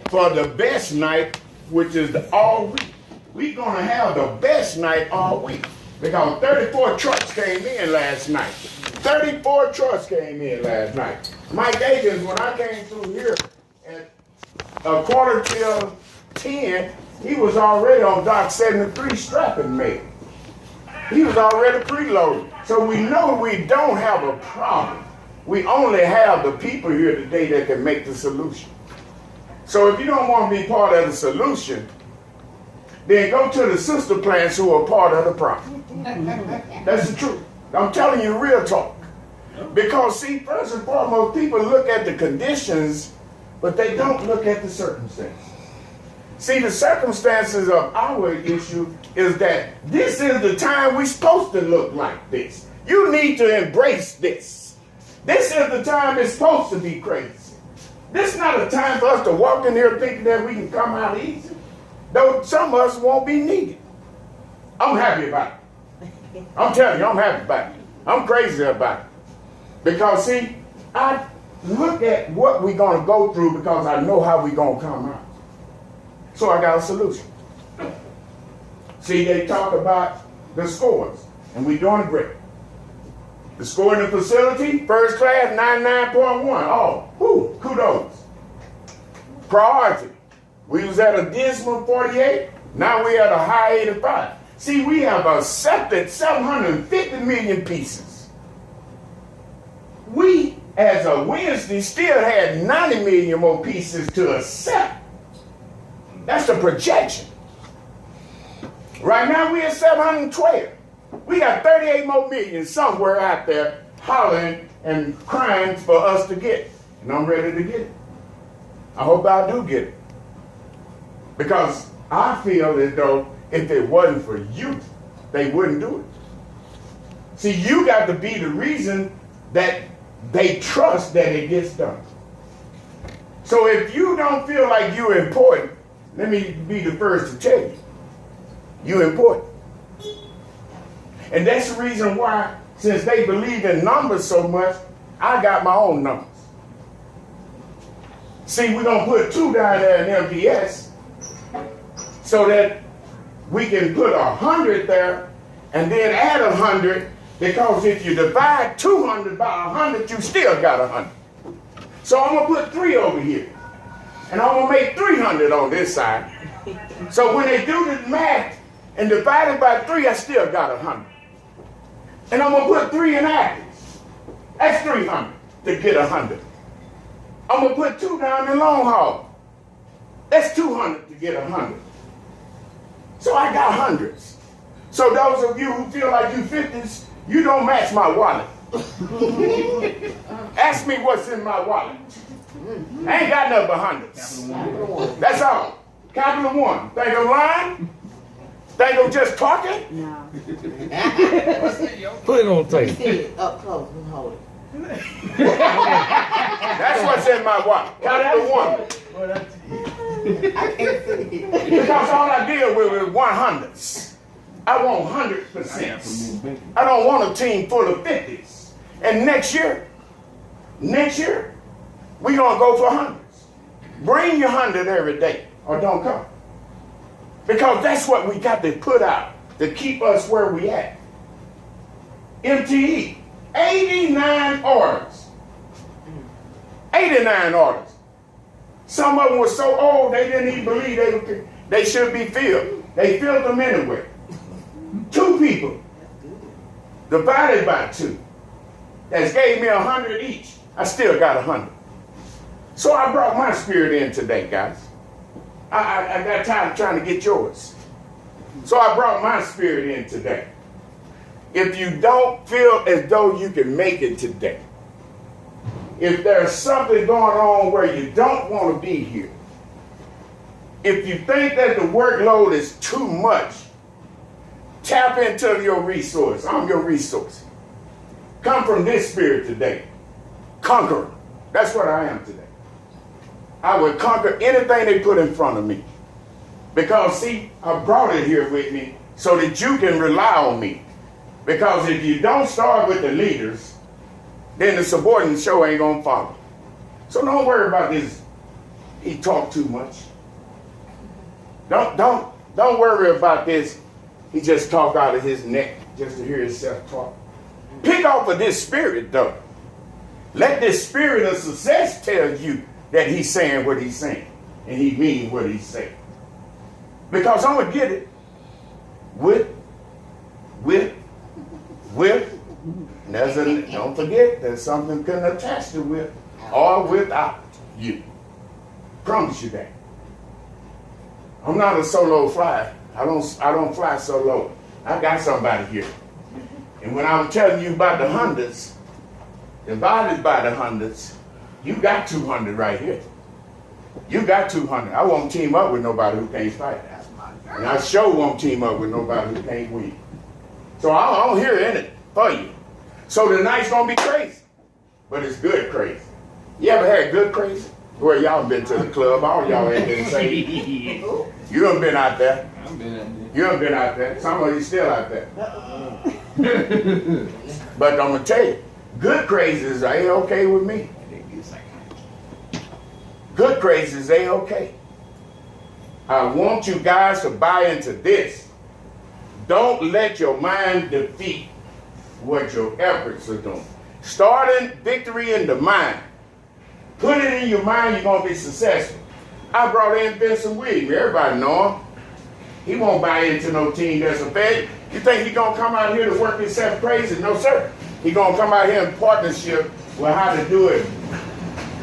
for the best night, which is all week. We're going to have the best night all week. Because 34 trucks came in last night. 34 trucks came in last night. Mike Agins, when I came through here at a quarter till 10, he was already on Dock 73 strapping me. He was already preloaded. So we know we don't have a problem. We only have the people here today that can make the solution. So if you don't want to be part of the solution, then go to the sister plants who are part of the problem. That's the truth. I'm telling you real talk. Because see, first and foremost, people look at the conditions, but they don't look at the circumstances. See, the circumstances of our issue is that this is the time we're supposed to look like this. You need to embrace this. This is the time it's supposed to be crazy. This is not a time for us to walk in here thinking that we can come out easy. Though some of us won't be needed. I'm happy about it. I'm telling you, I'm happy about it. I'm crazy about it. Because see, I look at what we're going to go through because I know how we're going to come out. So I got a solution. See, they talk about the scores, and we're doing great. The score in the facility, first class, 99.1. Oh, whoo, kudos. Priority. We was at a dismal 48. Now we at a high 85. See, we have accepted 750 million pieces. We, as a Wednesday, still had 90 million more pieces to accept. That's the projection. Right now we at 712. We got 38 more million somewhere out there hollering and crying for us to get. And I'm ready to get it. I hope I do get it. Because I feel as though if it wasn't for you, they wouldn't do it. See, you got to be the reason that they trust that it gets done. So if you don't feel like you're important, let me be the first to tell you, you're important. And that's the reason why, since they believe in numbers so much, I got my own numbers. See, we're going to put 2 down there in MPS so that we can put 100 there and then add 100, because if you divide 200 by 100, you still got 100. So I'm going to put 3 over here. And I'm going to make 300 on this side. So when they do the math and divide it by 3, I still got 100. And I'm going to put 3 in Athens. That's 300 to get 100. I'm going to put 2 down in Long Haul. That's 200 to get 100. So I got hundreds. So those of you who feel like you 50s, you don't match my wallet. Ask me what's in my wallet. I ain't got nothing but hundreds. That's all. Capital One. Think I'm lying? Think I'm just talking? No. Put it on tape. See it up close and hold it. That's what's in my wallet. Capital One. I can't see it. Because all I deal with is 100s. I want 100%. I don't want a team full of 50s. And next year, we're going to go for hundreds. Bring your 100 every day or don't come. Because that's what we got to put out to keep us where we at. MTE, 89 orders. 89 orders. Some of them were so old they didn't even believe they should be filled. They filled them anyway. 2 people divided by 2. That gave me 100 each. I still got 100. So I brought my spirit in today, guys. I got tired of trying to get yours. So I brought my spirit in today. If you don't feel as though you can make it today, if there's something going on where you don't want to be here, if you think that the workload is too much, tap into your resource. I'm your resource. Come from this spirit today. Conquer. That's what I am today. I would conquer anything they put in front of me. Because, see, I brought it here with me so that you can rely on me. Because if you don't start with the leaders, then the subordinate show ain't going to follow. So don't worry about this He talked too much. Don't worry about this. He just talk out of his neck just to hear himself talk. Pick off of this spirit though. Let this spirit of success tell you that he's saying what he's saying and he means what he's saying. Because I'm going to get it with. Don't forget, there's something can attach to with or without you. Promise you that. I'm not a solo flyer. I don't fly solo. I got somebody here. And when I'm telling you about the hundreds, divided by the hundreds, you got 200 right here. You got 200. I won't team up with nobody who can't fight. And I sure won't team up with nobody who can't win. So I'm here in it for you. So the night's gonna be crazy, but it's good crazy. You ever had good crazy? Where y'all been to the club? All y'all ain't been saved. You done been out there. I've been out there. You done been out there. Some of you still out there. But I'm gonna tell you, good crazies ain't okay with me. Good crazies ain't okay. I want you guys to buy into this. Don't let your mind defeat what your efforts are doing. Starting victory in the mind. Put it in your mind, you're going to be successful. I brought in Vincent Williams. Everybody know him. He won't buy into no team that's a fed. You think he's going to come out here to work himself crazy? No, sir. He's going to come out here in partnership with how to do it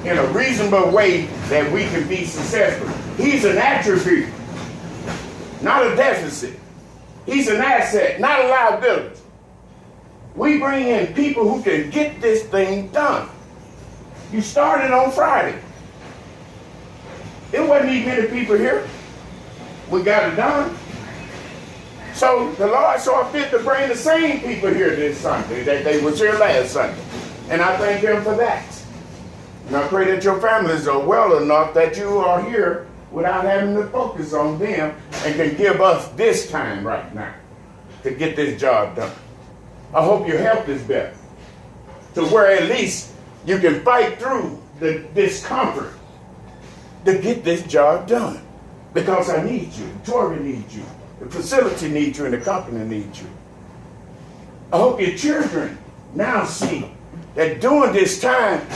in a reasonable way that we can be successful. He's an attribute, not a deficit. He's an asset, not a liability. We bring in people who can get this thing done. You started on Friday. It wasn't even many people here. We got it done. So the Lord saw fit to bring the same people here this Sunday that they was here last Sunday. And I thank him for that. And I pray that your families are well enough that you are here without having to focus on them and can give us this time right now to get this job done. I hope your health is better to where at least you can fight through the discomfort to get this job done. Because I need you. Tori needs you. The facility needs you and the company needs you. I hope your children now see that during this time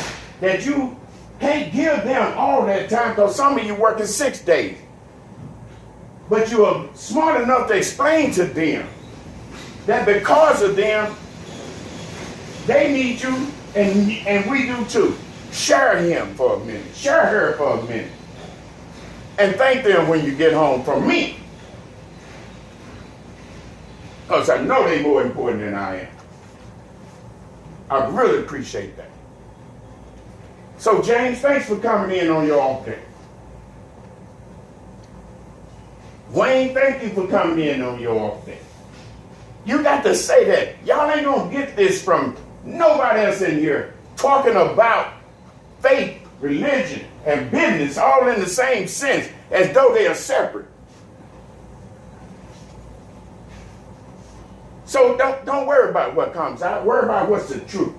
that you can't give them all that time because some of you working 6 days. But you are smart enough to explain to them that because of them, they need you and we do too. Share him for a minute. Share her for a minute. And thank them when you get home from me. Because I know they're more important than I am. I really appreciate that. So James, thanks for coming in on your off day. Wayne, thank you for coming in on your off day. You got to say that. Y'all ain't gonna get this from nobody else in here talking about faith, religion, and business all in the same sense as though they are separate. So don't worry about what comes out. Worry about what's the truth.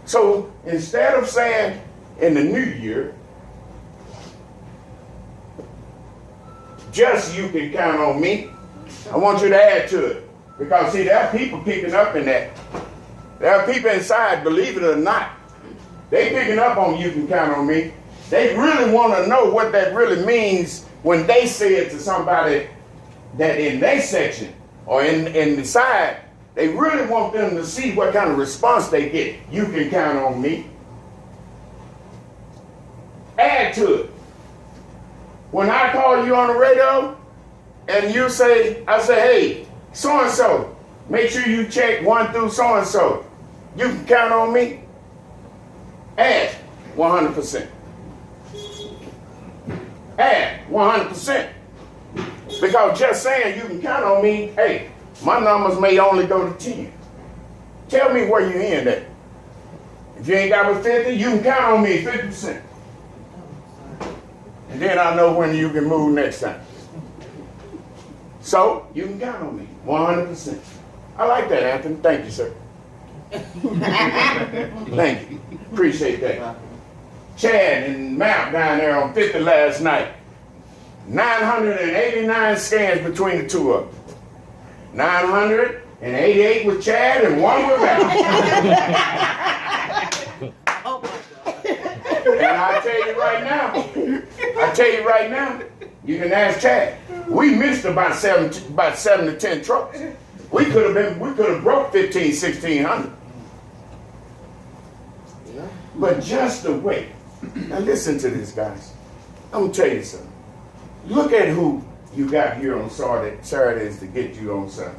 So instead of saying in the new year, just you can count on me, I want you to add to it. Because see, there are people picking up in that. There are people inside, believe it or not, they picking up on you can count on me. They really want to know what that really means when they say it to somebody that in their section or in the side. They really want them to see what kind of response they get. You can count on me. Add to it. When I call you on the radio and you say, I say, hey, so-and-so, make sure you check 1 through so-and-so. You can count on me. Add 100%. Add 100%. Because just saying you can count on me, hey, my numbers may only go to 10. Tell me where you in at. If you ain't got with 50, you can count on me 50%. And then I know when you can move next time. So you can count on me 100%. I like that, Anthony. Thank you, sir. Thank you. Appreciate that. Chad and Mount down there on 50 last night. 989 scans between the two of them. 988 with Chad and 1 with Mount. Oh my God. And I tell you right now, you can ask Chad. We missed about 7 to 10 trucks. We could have broke 1,600. Yeah. But just the way. Now listen to this, guys. I'm gonna tell you something. Look at who you got here on Saturdays to get you on Sunday.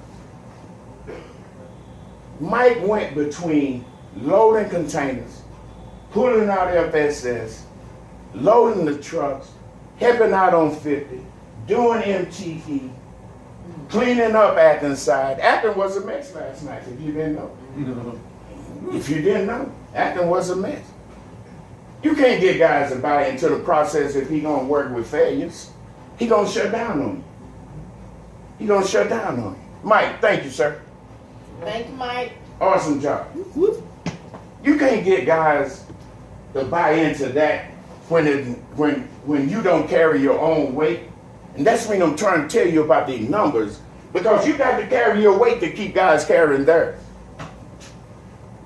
Mike went between loading containers, pulling out FSS, loading the trucks, helping out on 50, doing MTE, cleaning up Athens side. Athens was a mess last night, if you didn't know. If you didn't know, Athens was a mess. You can't get guys to buy into the process if he gonna work with failures. He gonna shut down on you. He gonna shut down on you. Mike, thank you, sir. Thank you, Mike. Awesome job. You can't get guys to buy into that when you don't carry your own weight. And that's when I'm trying to tell you about the numbers. Because you got to carry your weight to keep guys carrying theirs.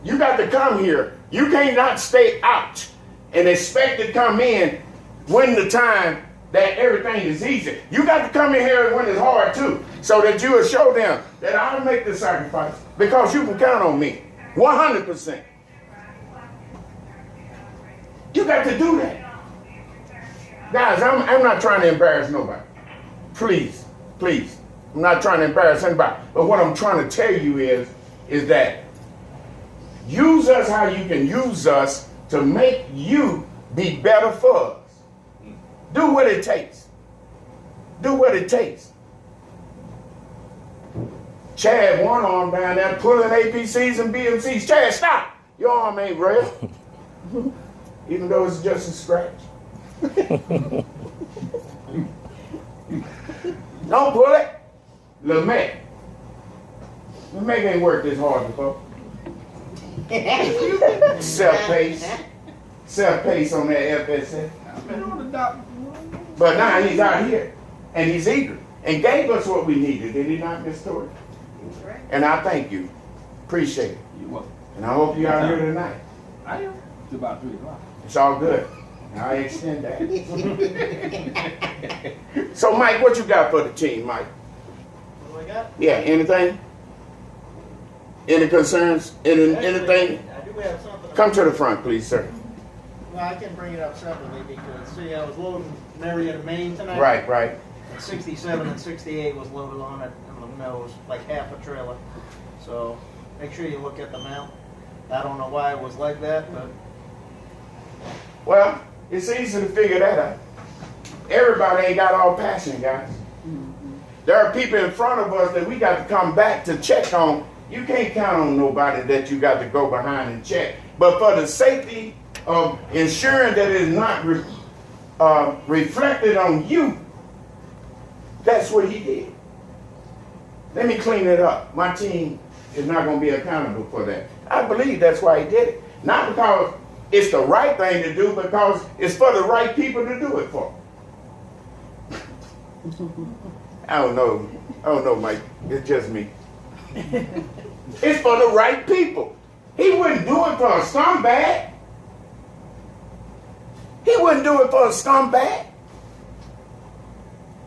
You got to come here. You can't not stay out and expect to come in when the time that everything is easy. You got to come in here when it's hard too, so that you will show them that I'll make the sacrifice because you can count on me 100%. You got to do that. Guys, I'm not trying to embarrass nobody. Please. I'm not trying to embarrass anybody. But what I'm trying to tell you is that use us how you can use us to make you be better for us. Do what it takes. Do what it takes. Chad, one arm down there pulling APCs and BMCs. Chad, stop! Your arm ain't red. Even though it's just a scratch. Don't pull it. LeMay ain't worked this hard before. Self-pace on that FSS. I've been on the dock. But now he's out here, and he's eager, and gave us what we needed. Did he not, Miss Tori? And I thank you. Appreciate it. You're welcome. And I hope you're out here tonight. I am. It's about 3 o'clock. It's all good. I extend that. So, Mike, what you got for the team, Mike? What do I got? Yeah, anything? Any concerns? Anything? I do have something. Come to the front, please, sir. Well, I can bring it up separately because, see, I was loading Marietta, Maine tonight. Right. And 67 and 68 was loaded on it in the nose, like half a trailer. So make sure you look at the mount. I don't know why it was like that, but Well, it's easy to figure that out. Everybody ain't got all passion, guys. There are people in front of us that we got to come back to check on. You can't count on nobody that you got to go behind and check. But for the safety of ensuring that it's not reflected on you, that's what he did. Let me clean it up. My team is not going to be accountable for that. I believe that's why he did it. Not because it's the right thing to do, because it's for the right people to do it for. I don't know, Mike. It's just me. It's for the right people. He wouldn't do it for a scumbag. He wouldn't do it for a scumbag.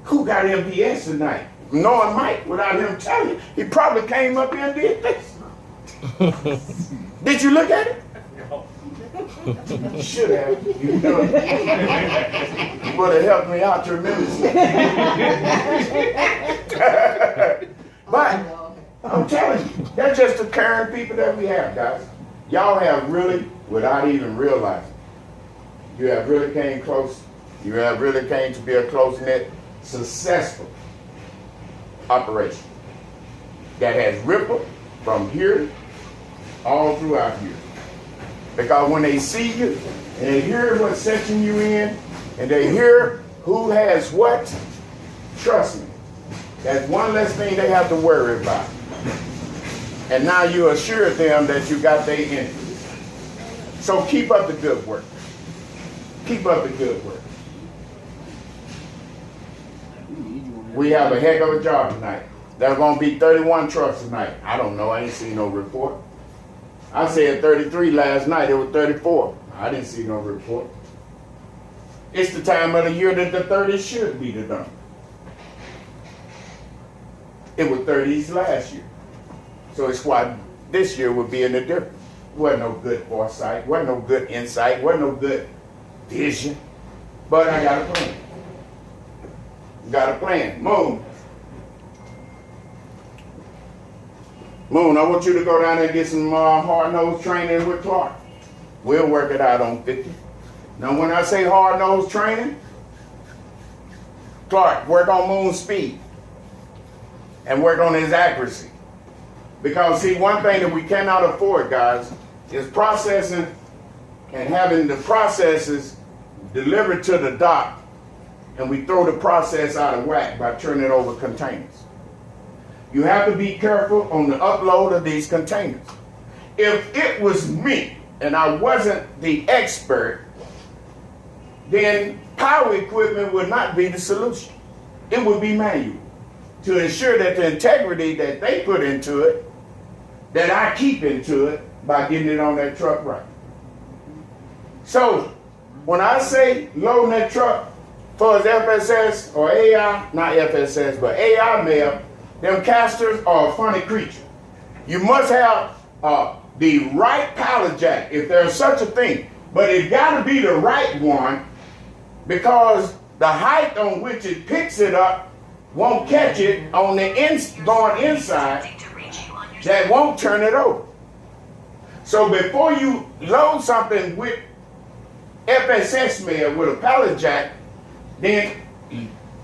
Who got MPS tonight? Knowing Mike without him telling you. He probably came up here and did this. Did you look at it? You should have. You know, you would have helped me out tremendously. But I'm telling you, that's just the current people that we have, guys. Y'all have really, without even realizing, you have really came close. You have really came to be a close-knit, successful operation that has rippled from here all throughout here. Because when they see you and they hear what's setting you in and they hear who has what, trust me, that's one less thing they have to worry about. And now you assure them that you got their interest. So keep up the good work. Keep up the good work. We have a heck of a job tonight. There's going to be 31 trucks tonight. I don't know. I ain't seen no report. I said 33 last night. It was 34. I didn't see no report. It's the time of the year that the 30s should be done. It was 30s last year. So it's why this year would be in the difference. Wasn't no good foresight. Wasn't no good insight. Wasn't no good vision. But I got a plan. Got a plan. Moon. Moon, I want you to go down there and get some hard-nosed training with Clark. We'll work it out on 50. Now, when I say hard-nosed training, Clark, work on Moon's speed and work on his accuracy. Because, see, one thing that we cannot afford, guys, is processing and having the processes delivered to the dock, and we throw the process out of whack by turning over containers. You have to be careful on the upload of these containers. If it was me and I wasn't the expert, then power equipment would not be the solution. It would be manual to ensure that the integrity that they put into it, that I keep into it by getting it on that truck right. So when I say loading that truck for as FSS or AI, not FSS, but AI mail, them casters are a funny creature. You must have the right pallet jack, if there's such a thing. But it got to be the right one, because the height on which it picks it up won't catch it on the going inside. That won't turn it over. So before you load something with FSS mail with a pallet jack, then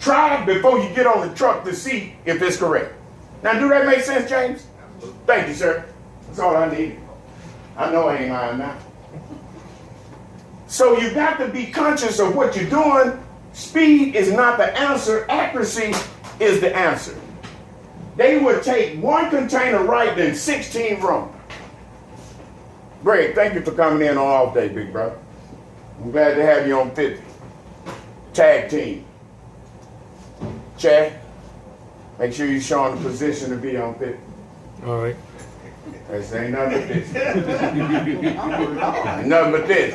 try before you get on the truck to see if it's correct. Now, do that make sense, James? Thank you, sir. That's all I need. I know I ain't lying now. So you got to be conscious of what you're doing. Speed is not the answer. Accuracy is the answer. They would take one container right than 16 wrong. Greg, thank you for coming in on off day, big brother. I'm glad to have you on 50. Tag team. Chad, make sure you're showing the position to be on 50. All right. This ain't nothing but this. Nothing but this.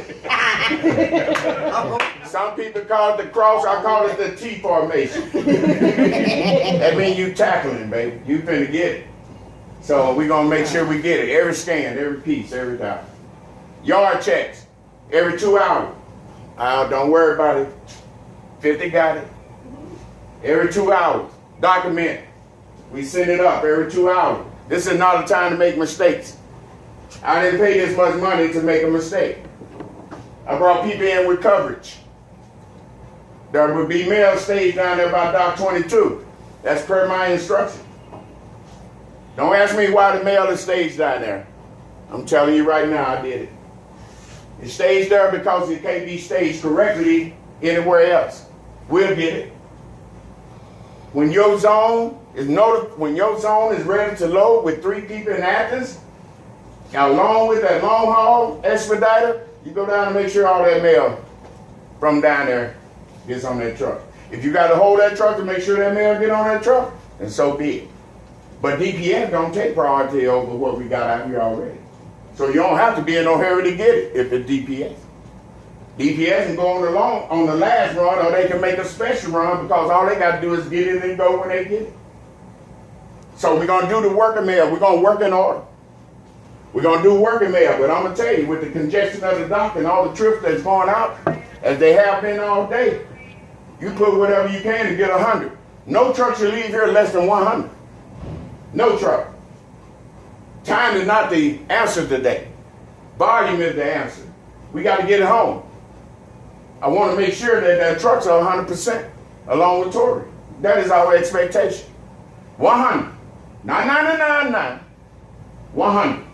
Some people call it the cross, I call it the T formation. That means you tackling, baby. You finna get it. So we're gonna make sure we get it. Every scan, every piece, every time. Yard checks, every 2 hours. Don't worry about it. 50 got it. Every 2 hours. Document. We send it up every 2 hours. This is not a time to make mistakes. I didn't pay this much money to make a mistake. I brought people in with coverage. There would be mail staged down there by Dock 22. That's per my instruction. Don't ask me why the mail is staged down there. I'm telling you right now, I did it. It's staged there because it can't be staged correctly anywhere else. We'll get it. When your zone is ready to load with 3 people in Athens, along with that long haul expediter, you go down and make sure all that mail from down there gets on that truck. If you got to hold that truck to make sure that mail get on that truck, then so be it. But DPS don't take priority over what we got out here already. So you don't have to be in no hurry to get it if it's DPS. DPS can go on the last run, or they can make a special run, because all they got to do is get it and go when they get it. So we're going to do the working mail. We're going to work in order. We're going to do working mail. But I'm going to tell you, with the congestion of the dock and all the trips that's going out, as they have been all day, you put whatever you can to get 100. No truck should leave here less than 100. No truck. Time is not the answer today. Volume is the answer. We got to get it home. I want to make sure that the trucks are 100% along with Tory. That is our expectation. 100. Not 99.9. 100.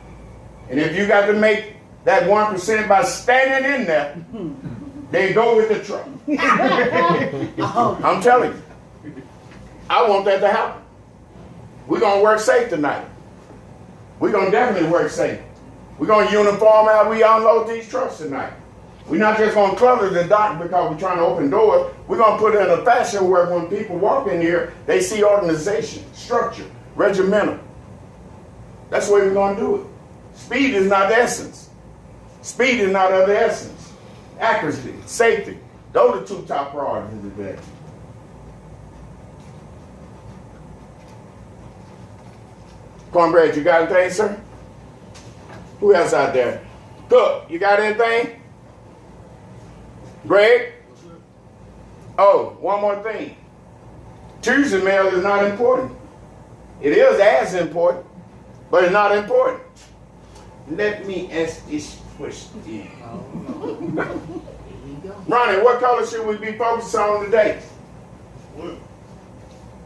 And if you got to make that 1% by standing in there, then go with the truck. I'm telling you. I want that to happen. We're going to work safe tonight. We're going to definitely work safe. We're going to uniform how we unload these trucks tonight. We're not just gonna clutter the dock because we're trying to open doors. We're gonna put it in a fashion where when people walk in here, they see organization, structure, regimental. That's the way we're gonna do it. Speed is not the essence. Speed is not of the essence. Accuracy, safety. Those are the two top priorities today. Cornbread, you got anything, sir? Who else out there? Cook, you got anything? Greg? Oh, one more thing. Tuesday mail is not important. It is as important, but it's not important. Let me ask this question. Ronnie, what color should we be focused on today?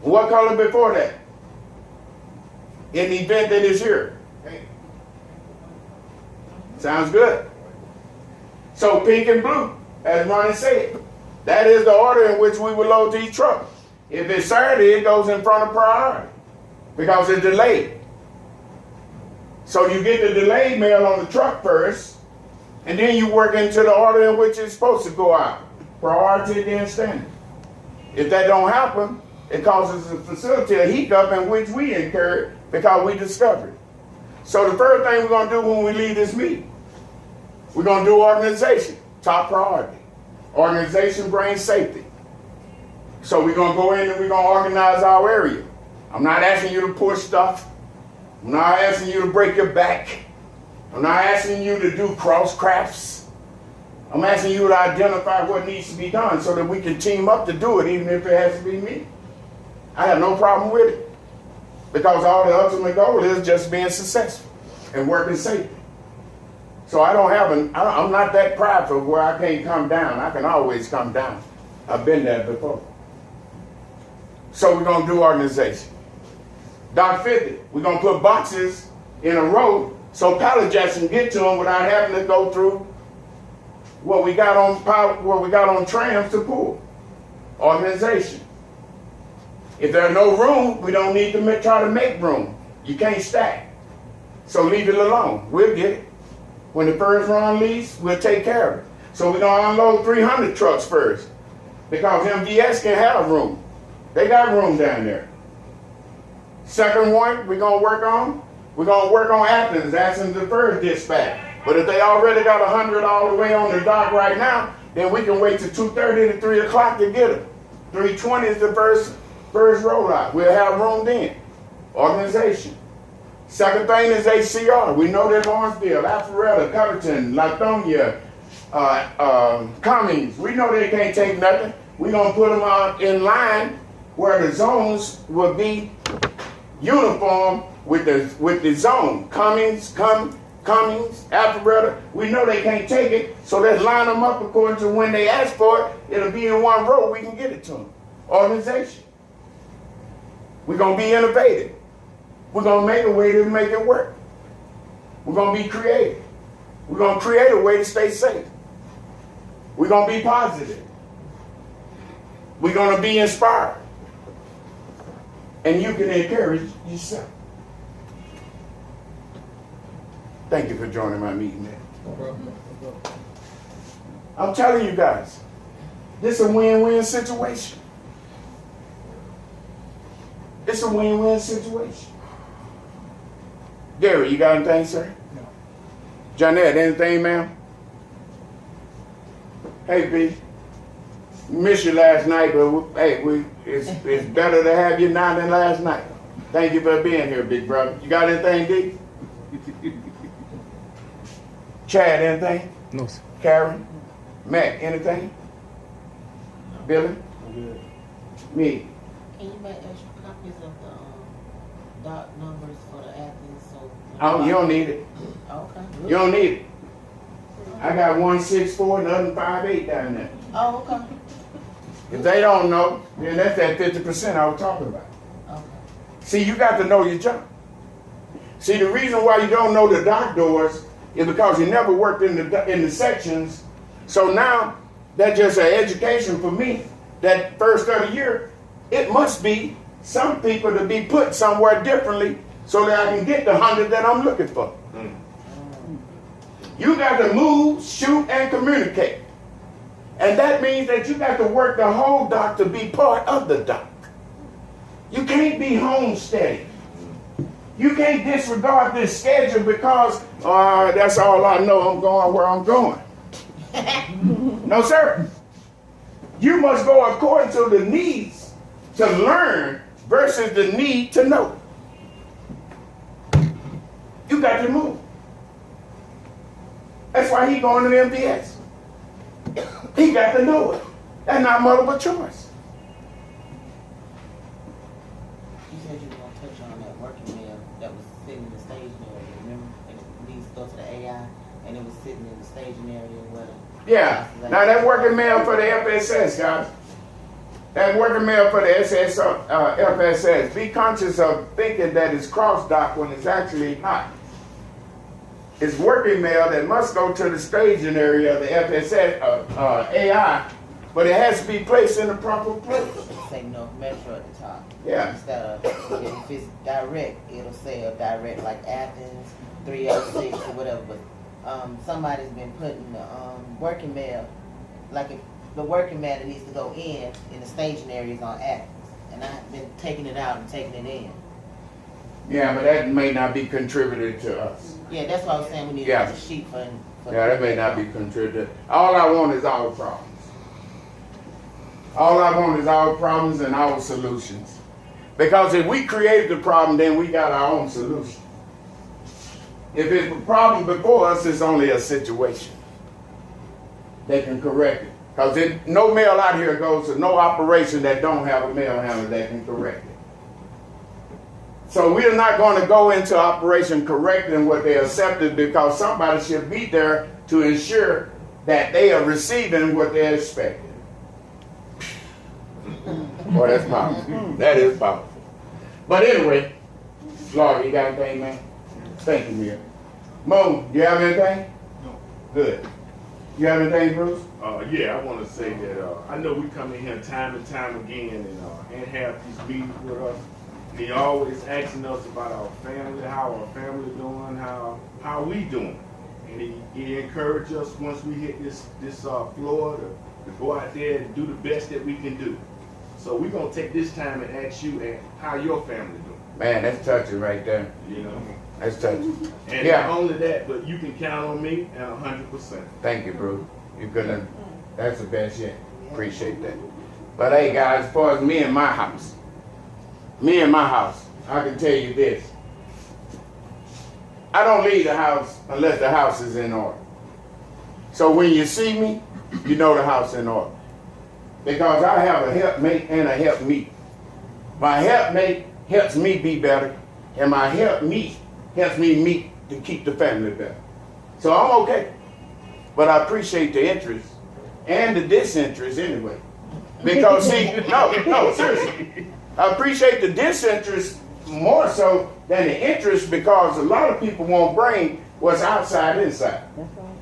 What color before that? In the event that is here. Sounds good. So pink and blue, as Ronnie said, that is the order in which we will load these trucks. If it's Saturday, it goes in front of priority because it's delayed. So you get the delayed mail on the truck first, and then you work into the order in which it's supposed to go out. Priority, then standard. If that don't happen, it causes the facility a hiccup in which we incur because we discovered it. So the first thing we're going to do when we leave this meeting, we're going to do organization, top priority. Organization brings safety. So we're going to go in and we're going to organize our area. I'm not asking you to push stuff. I'm not asking you to break your back. I'm not asking you to do cross crafts. I'm asking you to identify what needs to be done so that we can team up to do it, even if it has to be me. I have no problem with it. Because all the ultimate goal is just being successful and working safely. So I'm not that prideful where I can't come down. I can always come down. I've been there before. So we're going to do organization. Dock 50, we're going to put boxes in a row so pallet jacks can get to them without having to go through what we got on trams to pull. Organization. If there's no room, we don't need to try to make room. You can't stack. So leave it alone. We'll get it. When the first run leaves, we'll take care of it. So we're going to unload 300 trucks first because MVS can have room. They got room down there. Second one we're going to work on Athens. That's in the first dispatch. But if they already got 100 all the way on the dock right now, then we can wait till 2:30 to 3 o'clock to get them. 3:20 is the first rollout. We'll have room then. Organization. Second thing is ACR. We know that Lawrenceville, Alpharetta, Covington, Latonia, Cummings, we know they can't take nothing. We're going to put them in line where the zones will be uniform with the zone. Cummings, Alpharetta, we know they can't take it, so let's line them up according to when they ask for it. It'll be in one row, we can get it to them. Organization. We're going to be innovative. We're going to make a way to make it work. We're going to be creative. We're going to create a way to stay safe. We're going to be positive. We're going to be inspired. And you can encourage yourself. Thank you for joining my meeting, man. I'm telling you guys, this is a win-win situation. It's a win-win situation. Gary, you got anything, sir? No. Janette, anything, ma'am? Hey, B. Miss you last night, but it's better to have you now than last night. Thank you for being here, big brother. You got anything, D? Chad, anything? No, sir. Karen? Matt, anything? Billy? I'm good. Me? Can you make extra copies of the doc numbers for the Athens? So Oh, you don't need it. Okay. You don't need it. I got 164 and other 58 down there. Oh, okay. If they don't know, then that's that 50% I was talking about. Okay. See, you got to know your job. See, the reason why you don't know the dock doors is because you never worked in the sections. So now, that's just an education for me. That first of the year, it must be some people to be put somewhere differently so that I can get the 100 that I'm looking for. You got to move, shoot, and communicate. And that means that you got to work the whole dock to be part of the dock. You can't be homesteading. You can't disregard this schedule because that's all I know. I'm going where I'm going. No, sir. You must go according to the needs to learn versus the need to know. You got to move. That's why he going to the MDS. He got to know it. That's not multiple choice. You said you were gonna touch on that working man that was sitting in the staging area, remember? And it needs to go to the AI, and it was sitting in the staging area where the... Yeah. Now that working mail for the FSS, guys. That working mail for the FSS. Be conscious of thinking that it's cross-dock when it's actually not. It's working mail that must go to the staging area of the FSS AI, but it has to be placed in the proper place. Say North Metro at the top. Yeah. Instead of, if it's direct, it'll say a direct like Athens, 306 or whatever. But somebody's been putting the working mail, like if the working mail that needs to go in the staging areas on Athens. And I've been taking it out and taking it in. Yeah, but that may not be contributed to us. Yeah, that's why I was saying we need Yeah. a sheet for Yeah, that may not be contributed. All I want is our problems. All I want is our problems and our solutions. Because if we create the problem, then we got our own solution. If it's a problem before us, it's only a situation. They can correct it. Because no mail out here goes to no operation that don't have a mail handler that can correct it. So we're not going to go into operation correcting what they accepted because somebody should be there to ensure that they are receiving what they're expecting. Boy, that's powerful. That is powerful. But anyway, Lord, you got anything, man? Thank you, Mia. Mo, you have anything? No. Good. You have anything, Bruce? Yeah, I want to say that I know we come in here time and time again and have these meetings with us. And he always asking us about our family, how our family doing, how we doing. And he encouraged us once we hit this floor to go out there and do the best that we can do. So we're gonna take this time and ask you how your family doing. Man, that's touching right there. You know. That's touching. And Yeah. not only that, but you can count on me at 100%. Thank you, Bruce. You're gonna, that's the best yet. Appreciate that. But hey, guys, as far as me and my house, I can tell you this. I don't leave the house unless the house is in order. So when you see me, you know the house is in order. Because I have a helpmate and a helpmeet. My helpmate helps me be better, and my helpmeet helps me meet to keep the family better. So I'm okay. But I appreciate the interest and the disinterest anyway. Because see, no, seriously. I appreciate the disinterest more so than the interest because a lot of people won't bring what's outside inside.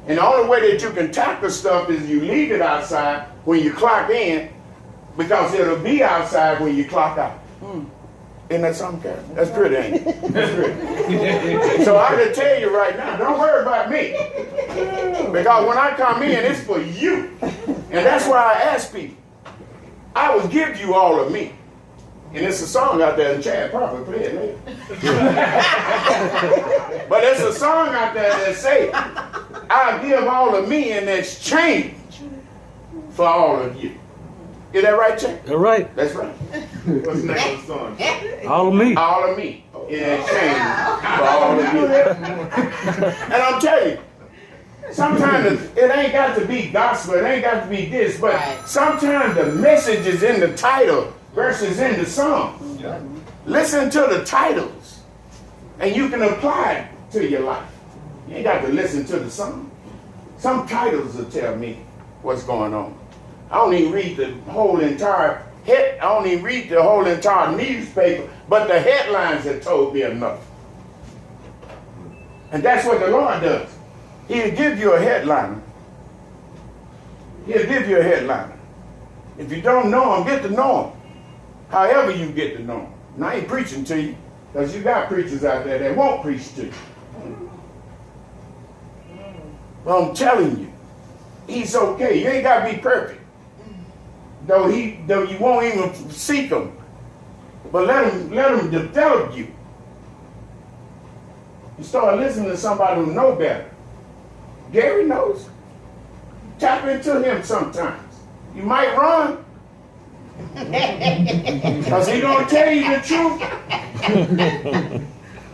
And the only way that you can tackle stuff is you leave it outside when you clock in because it'll be outside when you clock out. Isn't that something, Karen? That's pretty, ain't it? That's pretty. So I can tell you right now, don't worry about me. Because when I come in, it's for you. And that's why I ask people. I will give you all of me. And it's a song out there, and Chad probably play it later. But there's a song out there that say, I'll give all of me in exchange for all of you. Is that right, Chad? All right. That's right. What's the name of the song? All of me. All of me in exchange for all of you. And I'm telling you, sometimes it ain't got to be gospel, it ain't got to be this, but sometimes the message is in the title versus in the song. Yeah. Listen to the titles, and you can apply it to your life. You ain't got to listen to the song. Some titles will tell me what's going on. I don't even read the whole entire newspaper, but the headlines have told me enough. And that's what the Lord does. He'll give you a headliner. He'll give you a headliner. If you don't know him, get to know him. However you get to know him. And I ain't preaching to you, because you got preachers out there that won't preach to you. But I'm telling you, he's okay. You ain't gotta be perfect. Though you won't even seek him. But let him develop you. You start listening to somebody who know better. Gary knows. Tap into him sometimes. You might run. Because he's going to tell you the truth.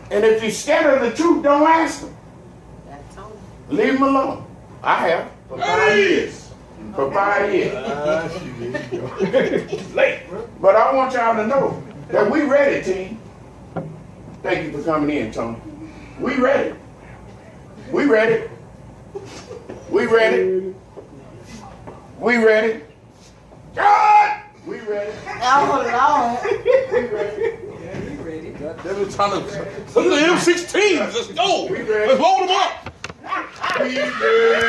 And if you're scared of the truth, don't ask him. Leave him alone. I have. For 5 years. For 5 years. Late. But I want y'all to know that we ready, team. Thank you for coming in, Tony. We ready. We ready. We ready. We ready. God! We ready. Oh, They were trying to. Look at the M16s. Let's go. We ready. Let's load them up. We ready.